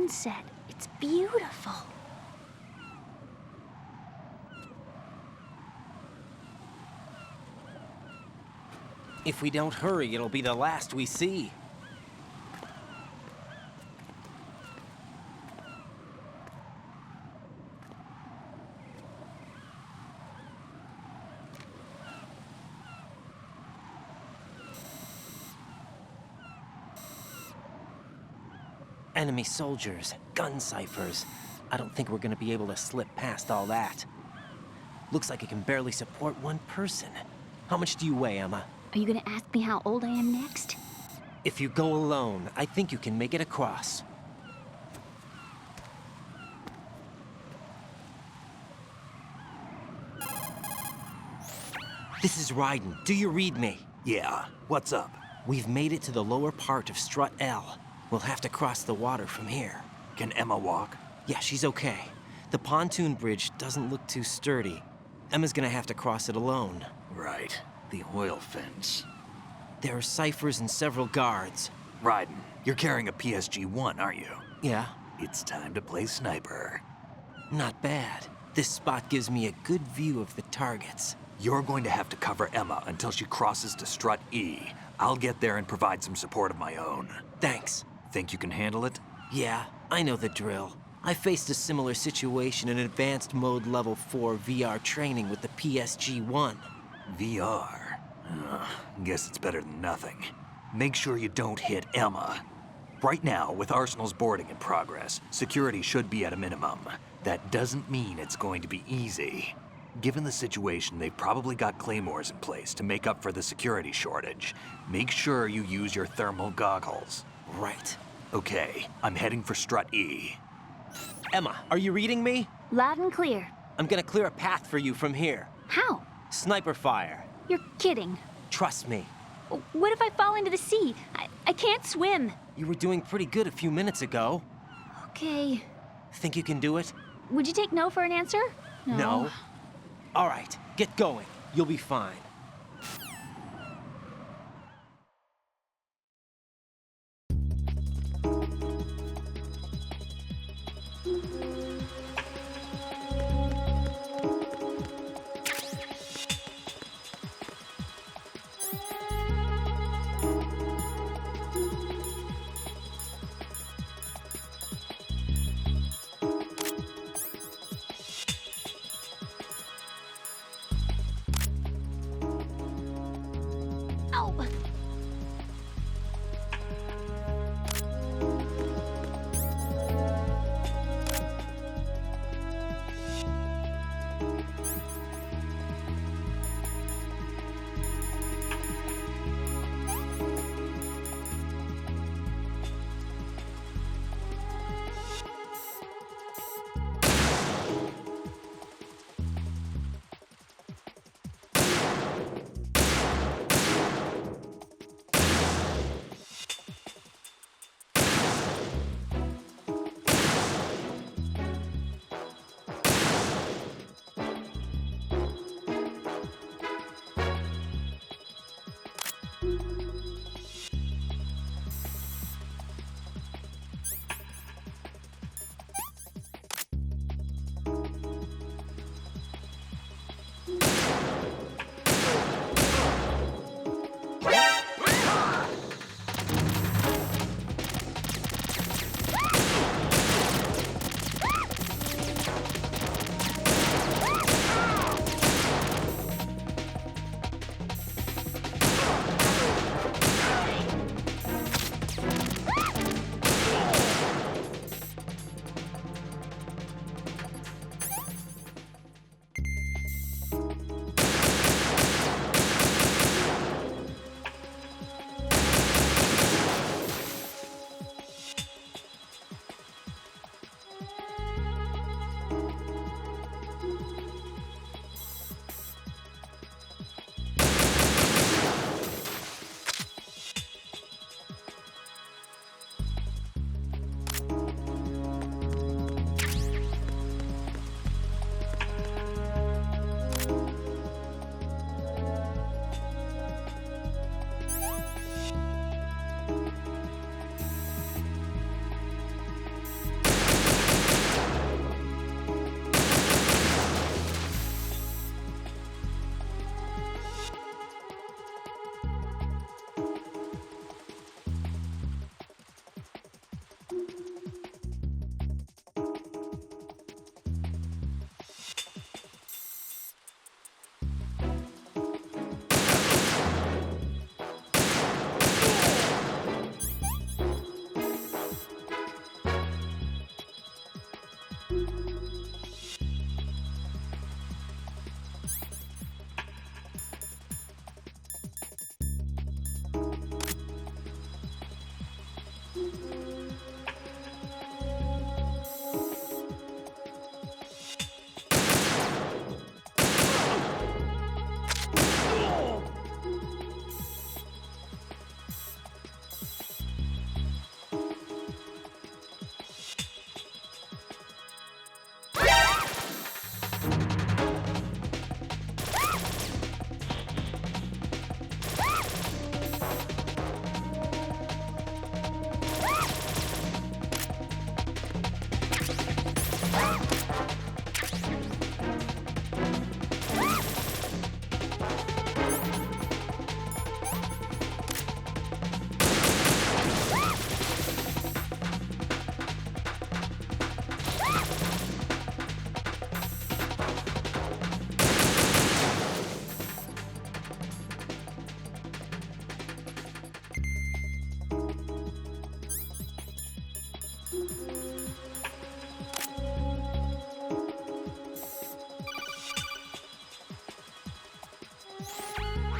sunset. It's beautiful. If we don't hurry, it'll be the last we see. Enemy soldiers, gun ciphers. I don't think we're gonna be able to slip past all that. Looks like it can barely support one person. How much do you weigh, Emma? Are you gonna ask me how old I am next? If you go alone, I think you can make it across. This is Ryden. Do you read me? Yeah, what's up? We've made it to the lower part of Strut L. We'll have to cross the water from here. Can Emma walk? Yeah, she's okay. The pontoon bridge doesn't look too sturdy. Emma's gonna have to cross it alone. Right, the oil fence. There are ciphers and several guards. Ryden, you're carrying a PSG-1, aren't you? Yeah, It's time to play sniper. not bad. This spot gives me a good view of the targets. You're going to have to cover Emma until she crosses to Strut E. I'll get there and provide some support of my own. Thanks. Think you can handle it? Yeah, I know the drill. I faced a similar situation in Advanced Mode Level 4 VR training with the PSG-1. VR? Guess it's better than nothing. Make sure you don't hit Emma. Right now, with Arsenal's boarding in progress, security should be at a minimum. That doesn't mean it's going to be easy. Given the situation, they've probably got claymores in place to make up for the security shortage. Make sure you use your thermal goggles. Right. Okay, I'm heading for Strut E. Emma, are you reading me? Loud and clear. I'm gonna clear a path for you from here. How? Sniper fire. You're kidding. Trust me. What if I fall into the sea? I can't swim. You were doing pretty good a few minutes ago. Okay. Think you can do it? Would you take no for an answer? No. All right, get going. You'll be fine.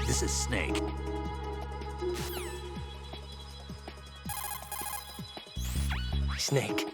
This is Snake. Snake.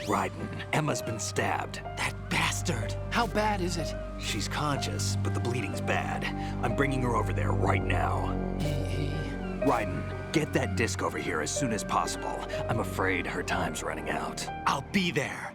Raiden, Emma's been stabbed. That bastard! How bad is it? She's conscious, but the bleeding's bad. I'm bringing her over there right now. Raiden, get that disc over here as soon as possible. I'm afraid her time's running out. I'll be there.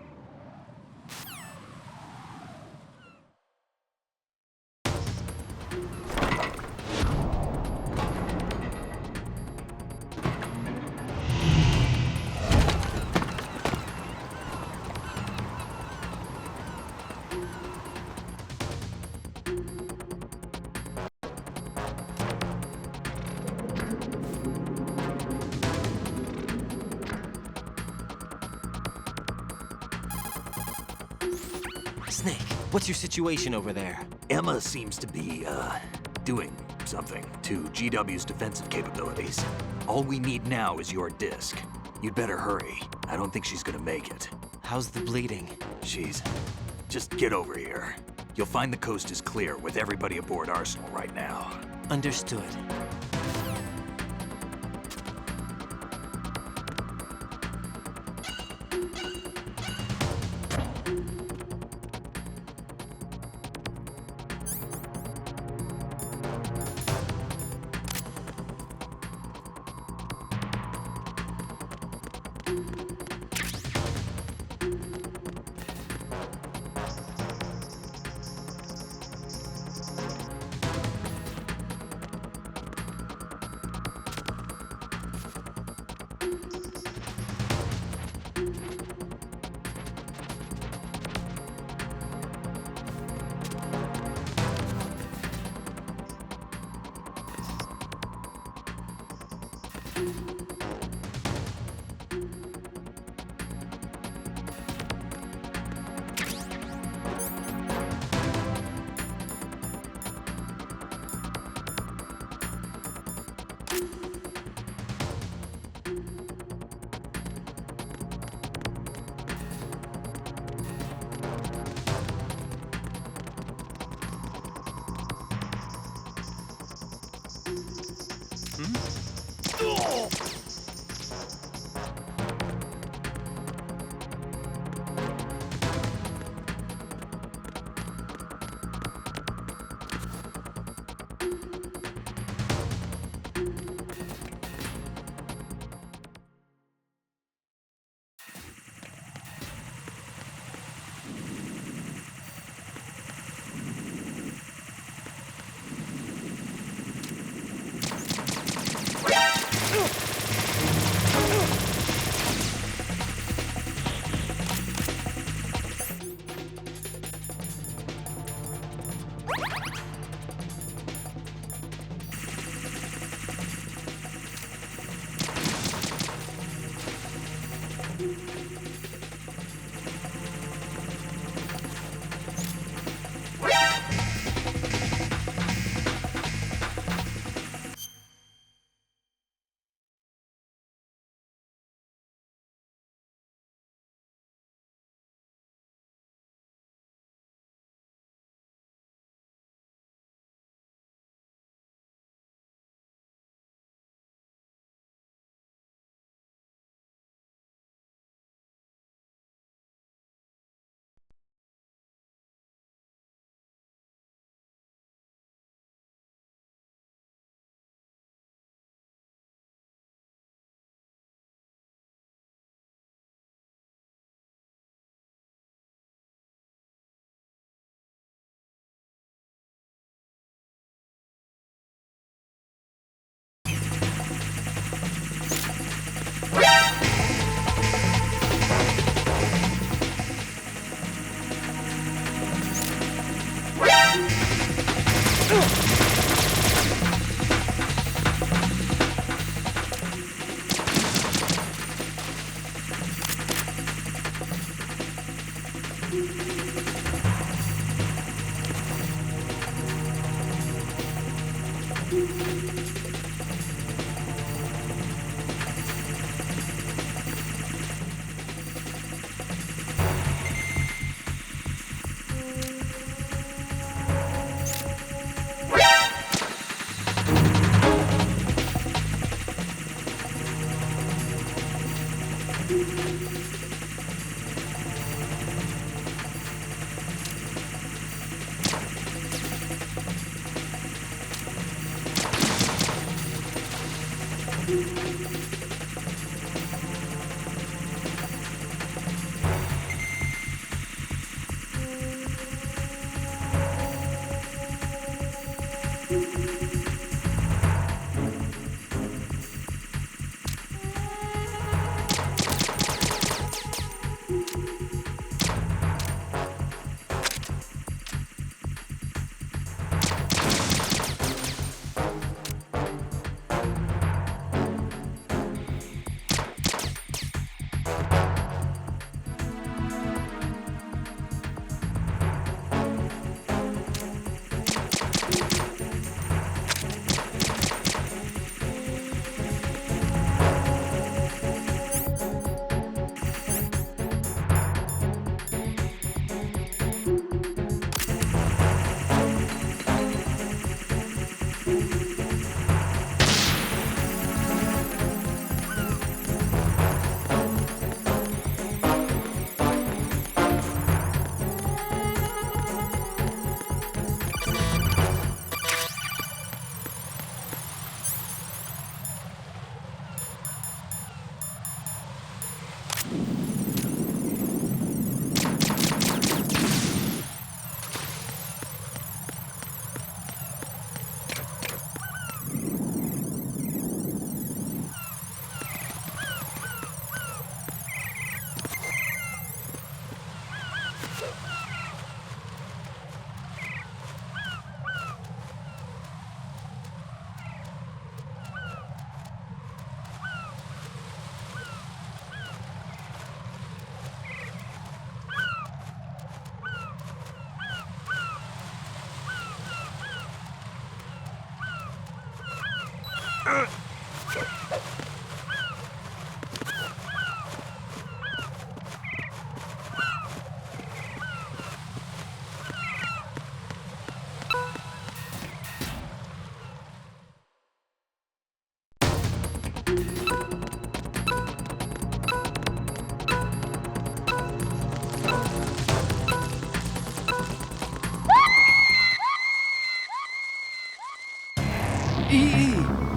Snake, what's your situation over there? Emma seems to be, doing something to GW's defensive capabilities. All we need now is your disc. You'd better hurry. I don't think she's gonna make it. How's the bleeding? Just get over here. You'll find the coast is clear with everybody aboard Arsenal right now. Understood.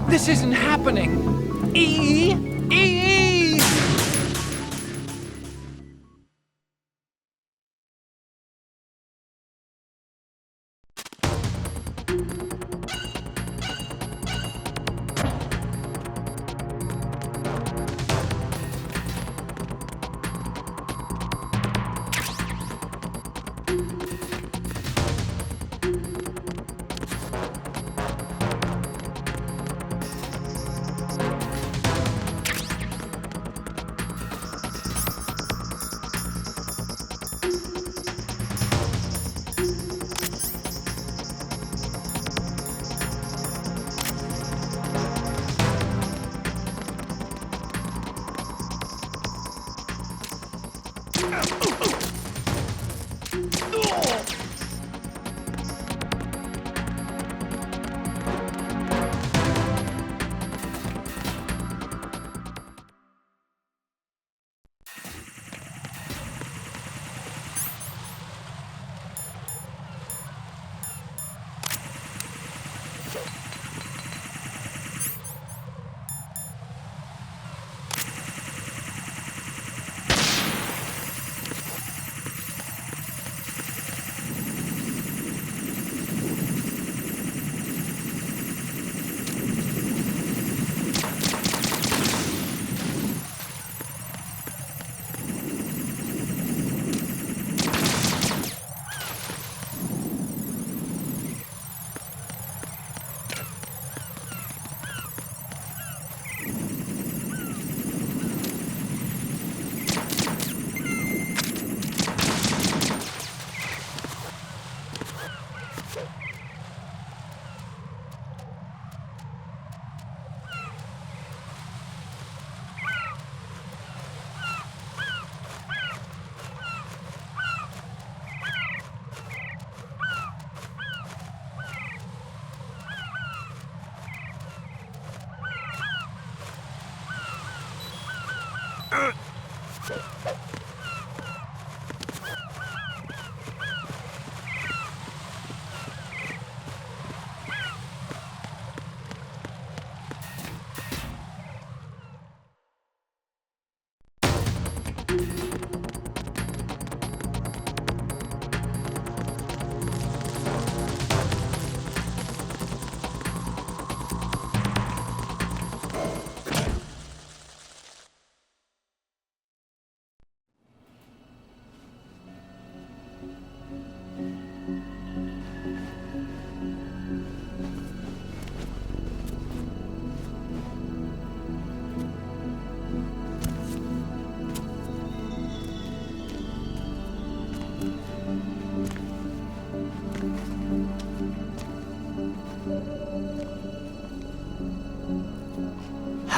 This isn't happening! E! E!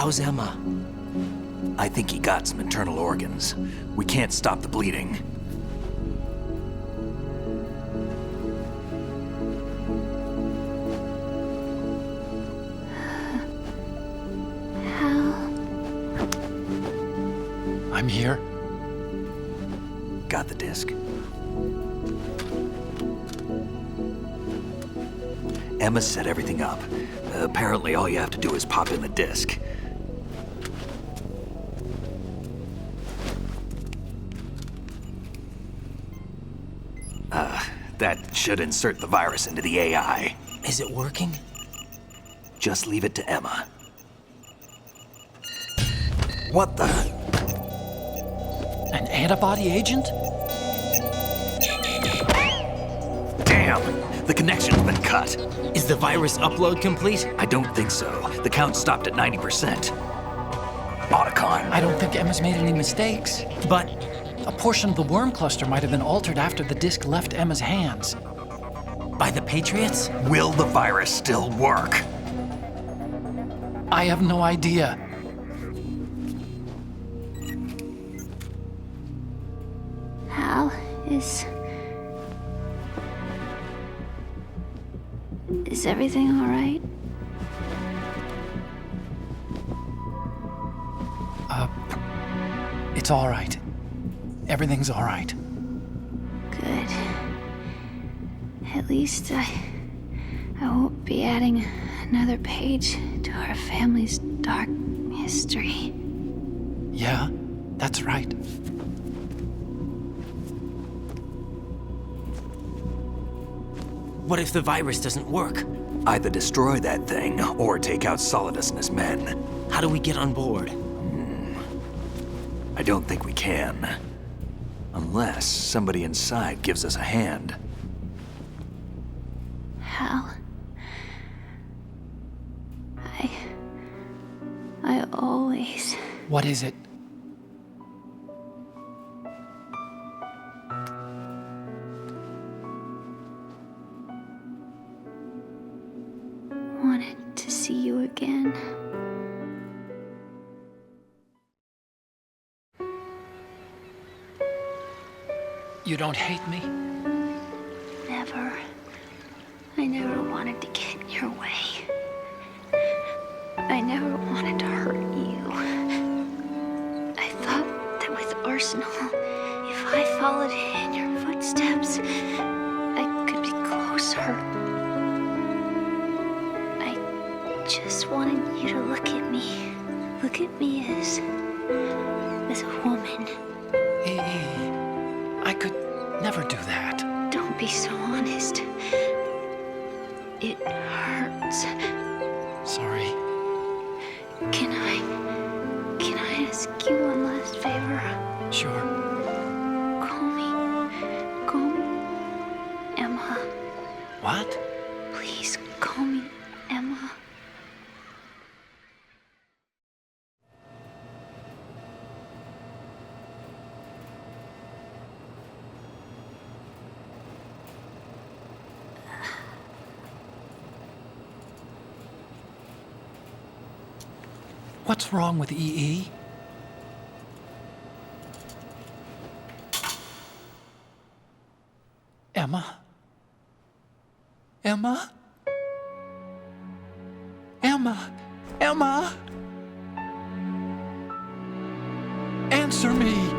How's Emma? I think he got some internal organs. We can't stop the bleeding. I'm here. Got the disc. Emma set everything up. Apparently all you have to do is pop in the disc. That should insert the virus into the AI. Is it working? Just leave it to Emma. What the? An antibody agent? Damn! The connection's been cut. Is the virus upload complete? I don't think so. The count stopped at 90%. Otacon. I don't think Emma's made any mistakes. But A portion of the worm cluster might have been altered after the disk left Emma's hands. by the Patriots? Will the virus still work? I have no idea. Hal, is everything all right? It's all right. Everything's all right. Good. At least I won't be adding another page to our family's dark history. Yeah, that's right. What if the virus doesn't work? Either destroy that thing or take out Solidus and his men. How do we get on board? I don't think we can. Unless somebody inside gives us a hand. Hal, I always... What is it? wanted to see you again. You don't hate me? Never. I never wanted to get in your way. I never wanted to hurt you. I thought that with Arsenal, if I followed in your footsteps, I could be closer. I just wanted you to look at me. Look at me as a woman. I could never do that. Don't be so honest. It hurts. Sorry. Can I ask you one last favor? Sure. Call me Emma. What? Please call me Emma. What's wrong with EE? Emma? Emma? Emma? Emma? Answer me!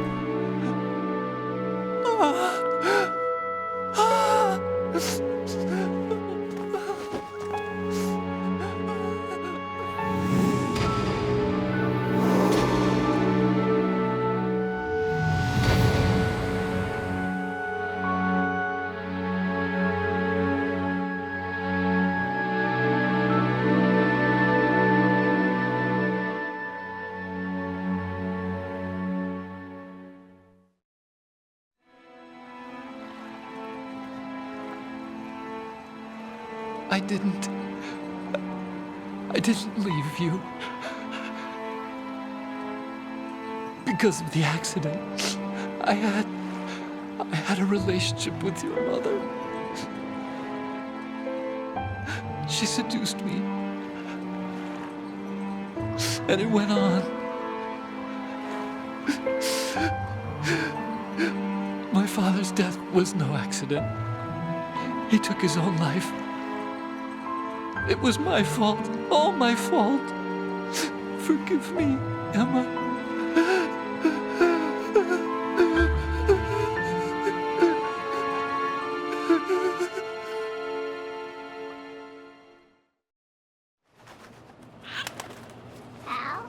I didn't leave you. Because of the accident, I had a relationship with your mother. She seduced me. And it went on. My father's death was no accident. He took his own life. It was my fault, all my fault. Forgive me, Emma. Al?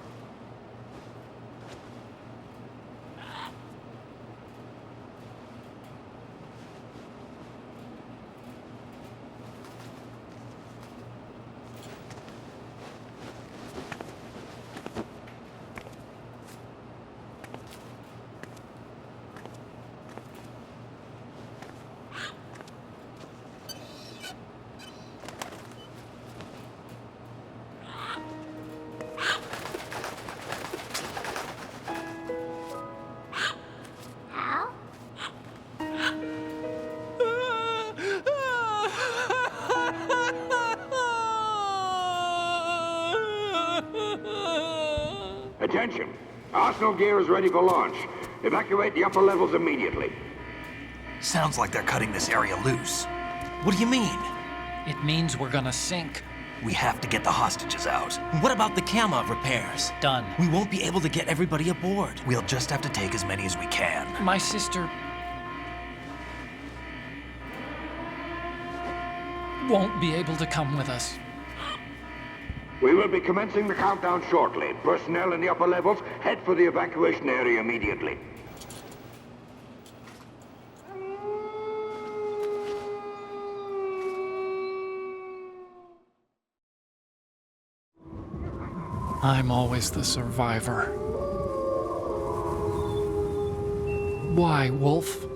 Attention! Arsenal gear is ready for launch. Evacuate the upper levels immediately. Sounds like they're cutting this area loose. What do you mean? It means we're gonna sink. We have to get the hostages out. What about the camo repairs? Done. We won't be able to get everybody aboard. We'll just have to take as many as we can. My sister won't be able to come with us. We will be commencing the countdown shortly. Personnel in the upper levels, head for the evacuation area immediately. I'm always the survivor. Why, Wolf?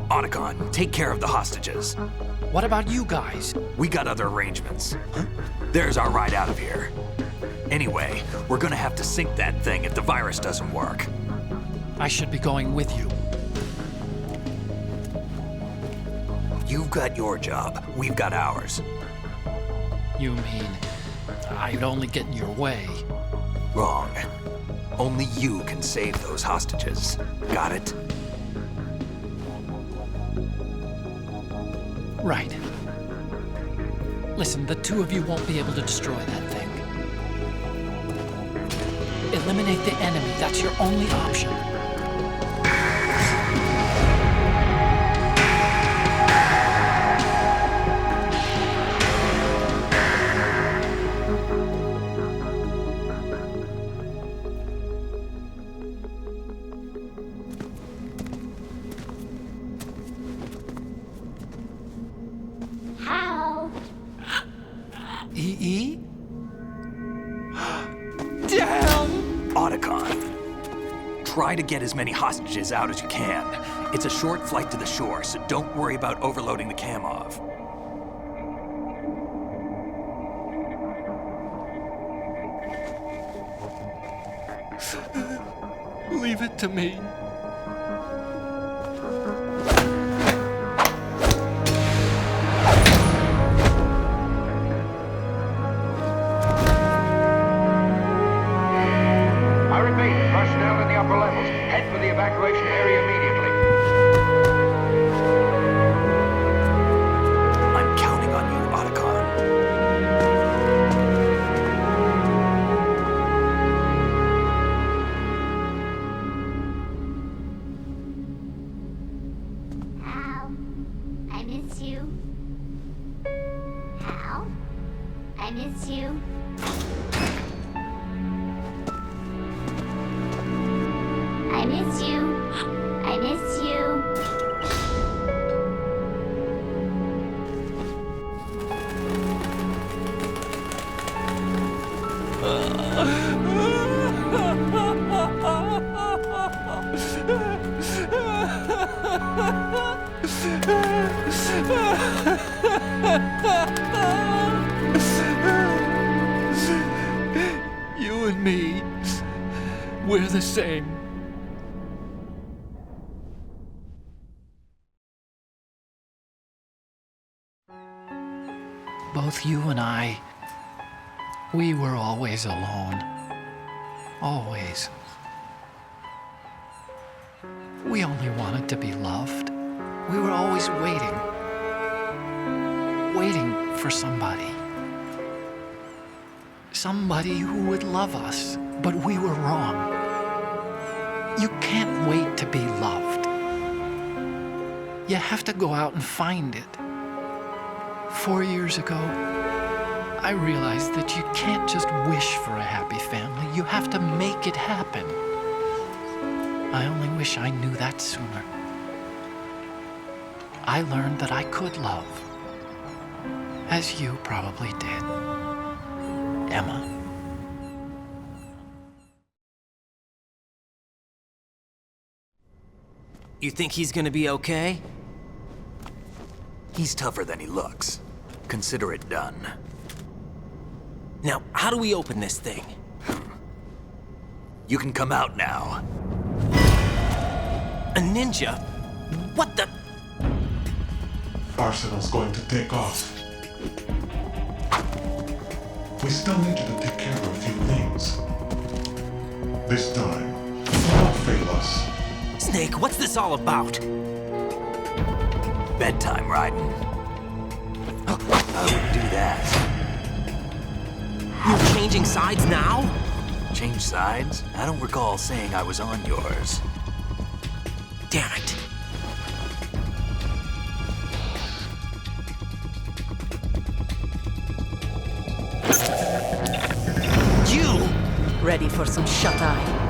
Otacon, take care of the hostages. What about you guys? We got other arrangements. There's our ride out of here. Anyway, we're gonna have to sink that thing if the virus doesn't work. I should be going with you. You've got your job, we've got ours. You mean I'd only get in your way? Wrong. Only you can save those hostages. Got it? Right. Listen, the two of you won't be able to destroy that thing. Eliminate the enemy. That's your only option. How? EE? Damn! Otacon. Try to get as many hostages out as you can. It's a short flight to the shore, so don't worry about overloading the Kamov. Leave it to me. I repeat, personnel in the upper levels, head for the evacuation area immediately. I'm counting on you, Otacon. Hal, I miss you. Hal, I miss you. I miss you. I miss you. You and me, we're the same. Both you and I, we were always alone. Always. We only wanted to be loved. We were always waiting. Waiting for somebody. Somebody who would love us, but we were wrong. You can't wait to be loved. You have to go out and find it. 4 years ago, I realized that you can't just wish for a happy family. You have to make it happen. I only wish I knew that sooner. I learned that I could love, as you probably did, Emma. You think he's gonna be okay? He's tougher than he looks. Consider it done. Now, how do we open this thing? You can come out now. A ninja? What the? Arsenal's going to take off. We still need you to take care of a few things. This time, don't fail us. Snake, what's this all about? Bedtime, Raiden. I wouldn't do that. You're changing sides now? Change sides? I don't recall saying I was on yours. Damn it. You! Ready for some shut-eye?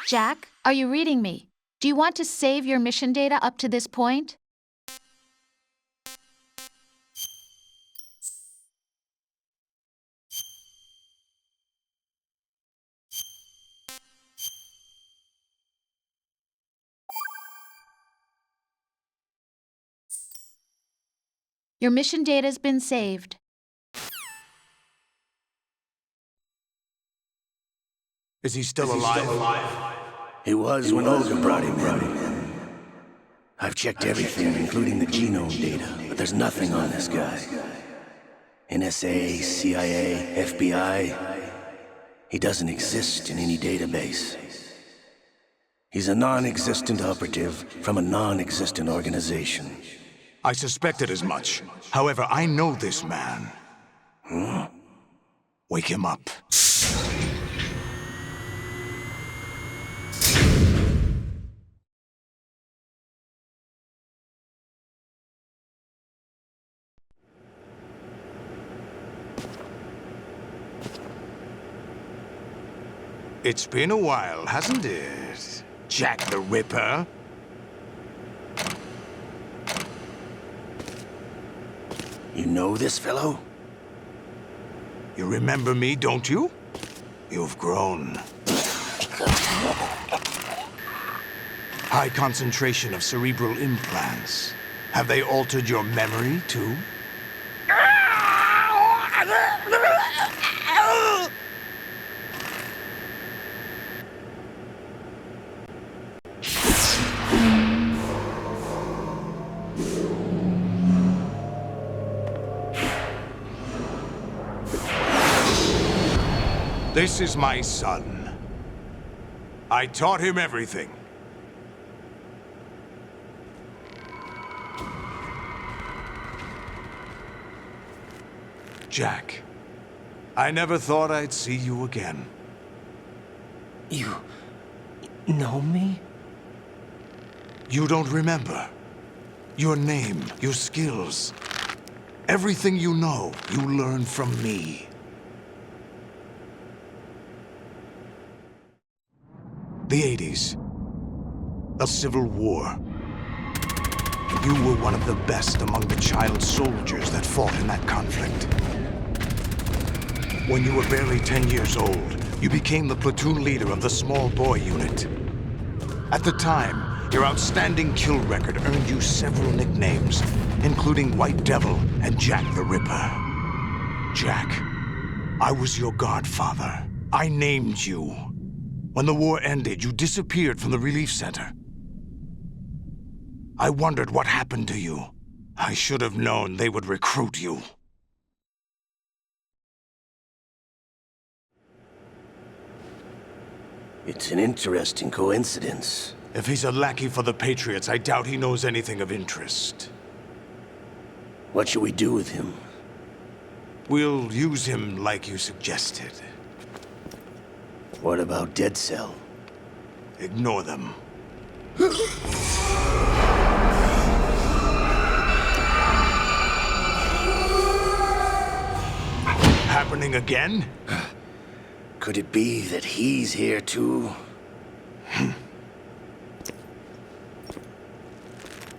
Jack, are you reading me? Do you want to save your mission data up to this point? Your mission data's been saved. Is he still alive? He was when Olga brought him in. I've checked everything, including the genome data, but there's nothing on this guy. NSA, CIA, FBI. He doesn't exist in any database. He's a non-existent operative from a non-existent organization. I suspected as much. However, I know this man. Wake him up. It's been a while, hasn't it? Jack the Ripper? You know this fellow? You remember me, don't you? You've grown. High concentration of cerebral implants. Have they altered your memory, too? This is my son. I taught him everything. Jack, I never thought I'd see you again. You know me? You don't remember. Your name, your skills. Everything you know, you learned from me. The 80s. A civil war. You were one of the best among the child soldiers that fought in that conflict. When you were barely 10 years old, you became the platoon leader of the small boy unit. At the time, your outstanding kill record earned you several nicknames, including White Devil and Jack the Ripper. Jack, I was your godfather. I named you. When the war ended, you disappeared from the relief center. I wondered what happened to you. I should have known they would recruit you. It's an interesting coincidence. If he's a lackey for the Patriots, I doubt he knows anything of interest. What should we do with him? We'll use him like you suggested. What about Dead Cell? Ignore them. Happening again? Could it be that he's here too?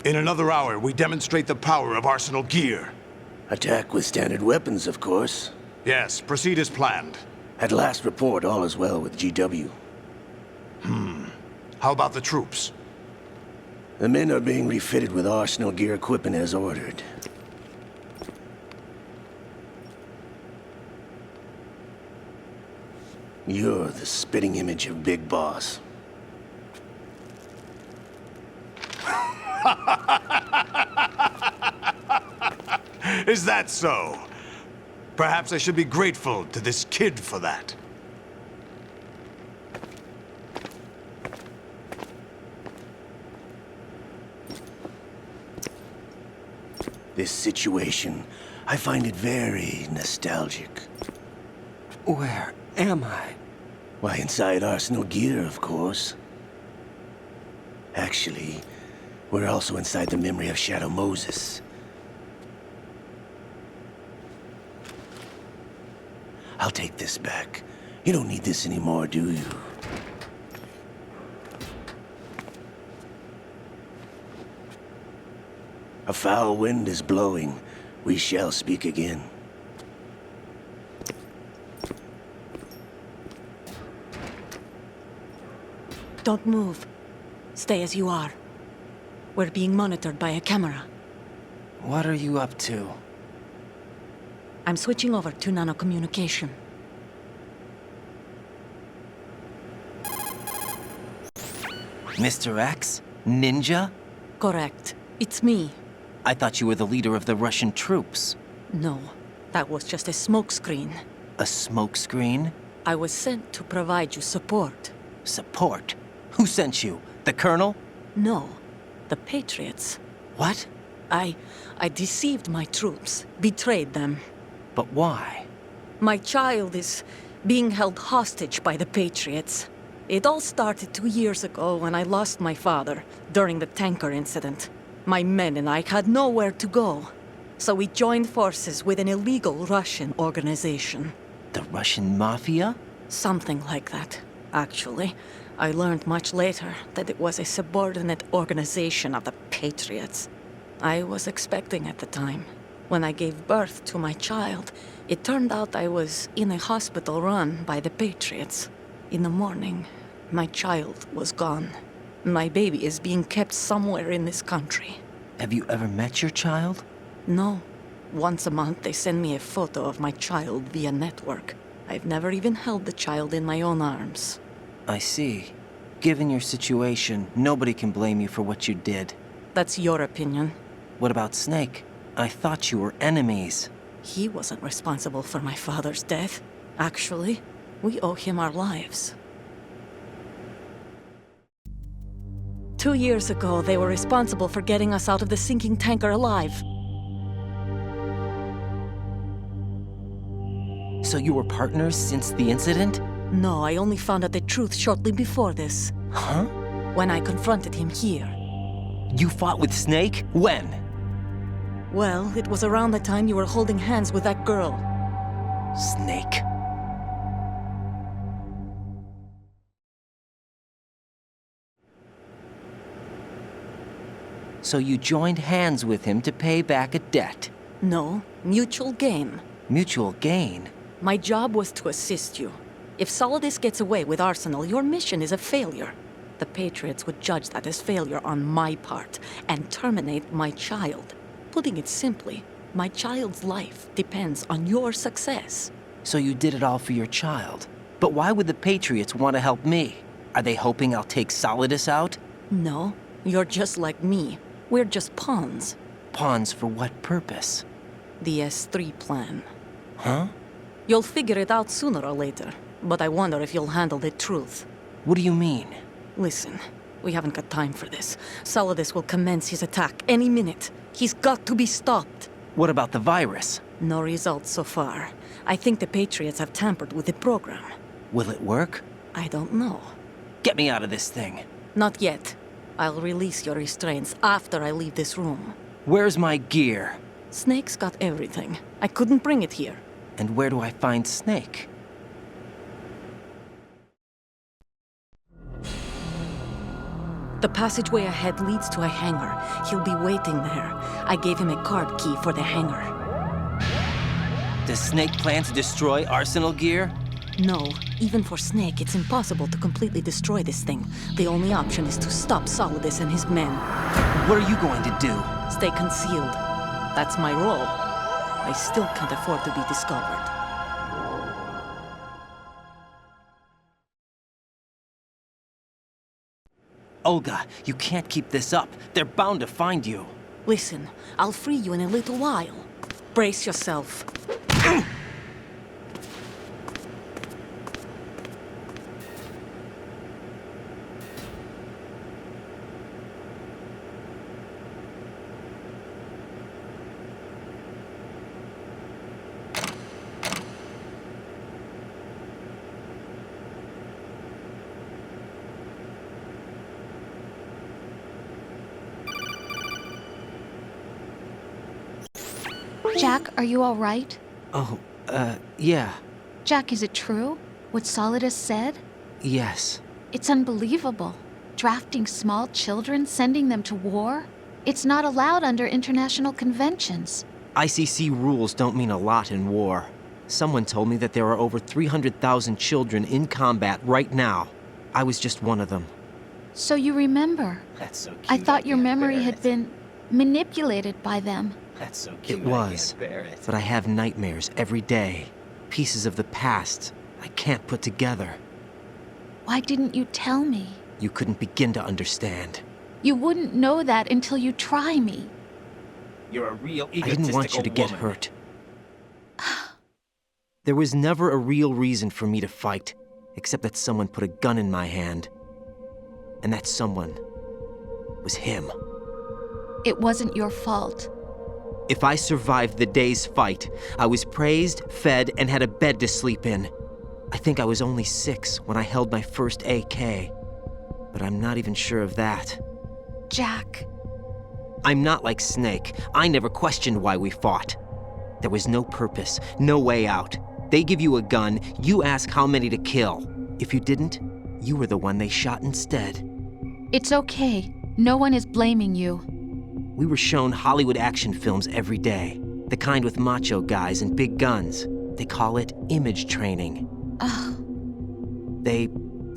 In another hour, we demonstrate the power of Arsenal gear. Attack with standard weapons, of course. Yes, proceed as planned. At last report, all is well with GW. How about the troops? The men are being refitted with Arsenal gear equipment as ordered. You're the spitting image of Big Boss. Is that so? Perhaps I should be grateful to this kid for that. This situation, I find it very nostalgic. Where am I? Why, inside Arsenal gear, of course. Actually, we're also inside the memory of Shadow Moses. I'll take this back. You don't need this anymore, do you? A foul wind is blowing. We shall speak again. Don't move. Stay as you are. We're being monitored by a camera. What are you up to? I'm switching over to nanocommunication. Mr. X? Ninja? Correct. It's me. I thought you were the leader of the Russian troops. No, that was just a smokescreen. A smokescreen? I was sent to provide you support. Support? Who sent you? The Colonel? No, the Patriots. What? I deceived my troops, betrayed them. But why? My child is being held hostage by the Patriots. It all started 2 years ago when I lost my father during the tanker incident. My men and I had nowhere to go, so we joined forces with an illegal Russian organization. The Russian Mafia? Something like that, actually. I learned much later that it was a subordinate organization of the Patriots. I was expecting at the time. When I gave birth to my child, it turned out I was in a hospital run by the Patriots. In the morning, my child was gone. My baby is being kept somewhere in this country. Have you ever met your child? No. Once a month, they send me a photo of my child via network. I've never even held the child in my own arms. I see. Given your situation, nobody can blame you for what you did. That's your opinion. What about Snake? I thought you were enemies. He wasn't responsible for my father's death. Actually, we owe him our lives. 2 years ago, they were responsible for getting us out of the sinking tanker alive. So you were partners since the incident? No, I only found out the truth shortly before this. Huh? When I confronted him here. You fought with Snake? When? Well, it was around the time you were holding hands with that girl. Snake. So you joined hands with him to pay back a debt? No, mutual gain. Mutual gain? My job was to assist you. If Solidus gets away with Arsenal, your mission is a failure. The Patriots would judge that as failure on my part and terminate my child. Putting it simply, my child's life depends on your success. So you did it all for your child. But why would the Patriots want to help me? Are they hoping I'll take Solidus out? No, you're just like me. We're just pawns. Pawns for what purpose? The S3 plan. Huh? You'll figure it out sooner or later, but I wonder if you'll handle the truth. What do you mean? Listen, we haven't got time for this. Solidus will commence his attack any minute. He's got to be stopped. What about the virus? No results so far. I think the Patriots have tampered with the program. Will it work? I don't know. Get me out of this thing. Not yet. I'll release your restraints after I leave this room. Where's my gear? Snake's got everything. I couldn't bring it here. And where do I find Snake? The passageway ahead leads to a hangar. He'll be waiting there. I gave him a card key for the hangar. Does Snake plan to destroy Arsenal gear? No, even for Snake, it's impossible to completely destroy this thing. The only option is to stop Solidus and his men. What are you going to do? Stay concealed. That's my role. I still can't afford to be discovered. Olga, you can't keep this up. They're bound to find you. Listen, I'll free you in a little while. Brace yourself. Jack, are you all right? Oh, yeah. Jack, is it true? What Solidus said? Yes. It's unbelievable. Drafting small children, sending them to war? It's not allowed under international conventions. ICC rules don't mean a lot in war. Someone told me that there are over 300,000 children in combat right now. I was just one of them. So you remember? That's so cute. I thought your memory had been manipulated by them. That's so cute. It was, but I have nightmares every day. Pieces of the past I can't put together. Why didn't you tell me? You couldn't begin to understand. You wouldn't know that until you try me. You're a real I didn't want you to get hurt. There was never a real reason for me to fight, except that someone put a gun in my hand. And that someone was him. It wasn't your fault. If I survived the day's fight, I was praised, fed, and had a bed to sleep in. I think I was only 6 when I held my first AK. But I'm not even sure of that. Jack. I'm not like Snake. I never questioned why we fought. There was no purpose, no way out. They give you a gun, you ask how many to kill. If you didn't, you were the one they shot instead. It's okay. No one is blaming you. We were shown Hollywood action films every day. The kind with macho guys and big guns. They call it image training. They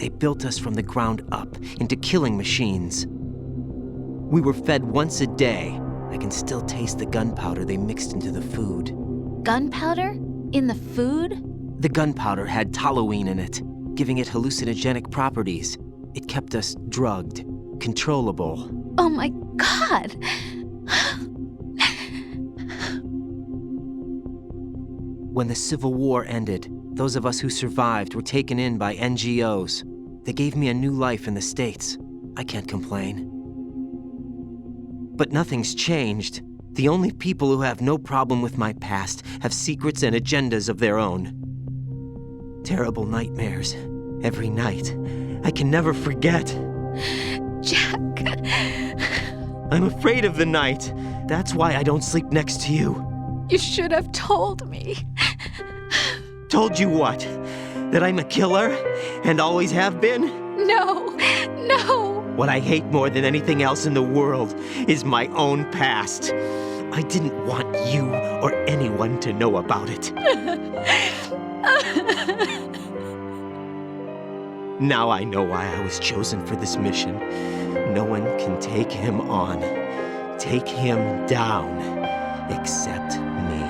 built us from the ground up into killing machines. We were fed once a day. I can still taste the gunpowder they mixed into the food. Gunpowder? In the food? The gunpowder had toluene in it, giving it hallucinogenic properties. It kept us drugged, controllable. Oh my God! When the Civil War ended, those of us who survived were taken in by NGOs. They gave me a new life in the States. I can't complain. But nothing's changed. The only people who have no problem with my past have secrets and agendas of their own. Terrible nightmares. Every night. I can never forget. Jack. I'm afraid of the night. That's why I don't sleep next to you. You should have told me. Told you what? That I'm a killer? And always have been? No. What I hate more than anything else in the world is my own past. I didn't want you or anyone to know about it. Now I know why I was chosen for this mission. No one can take him on, take him down, except me.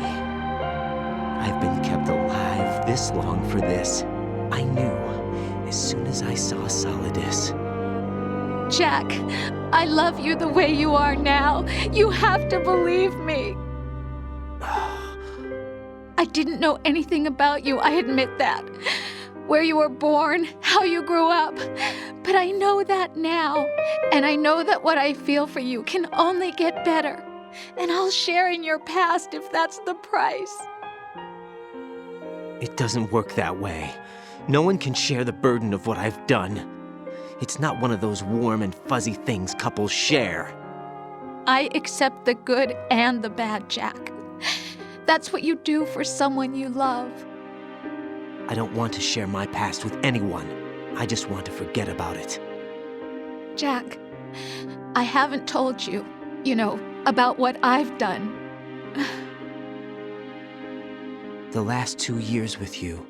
I've been kept alive this long for this. I knew as soon as I saw Solidus. Jack, I love you the way you are now. You have to believe me. I didn't know anything about you, I admit that. Where you were born, how you grew up. But I know that now. And I know that what I feel for you can only get better. And I'll share in your past if that's the price. It doesn't work that way. No one can share the burden of what I've done. It's not one of those warm and fuzzy things couples share. I accept the good and the bad, Jack. That's what you do for someone you love. I don't want to share my past with anyone. I just want to forget about it. Jack, I haven't told you, about what I've done. The last 2 years with you,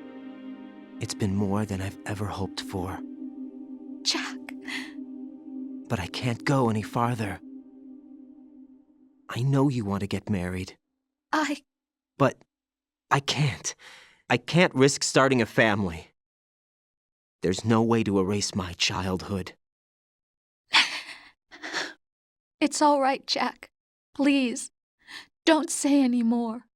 it's been more than I've ever hoped for. Jack. But I can't go any farther. I know you want to get married. But I can't. I can't risk starting a family. There's no way to erase my childhood. It's all right, Jack. Please, don't say any more.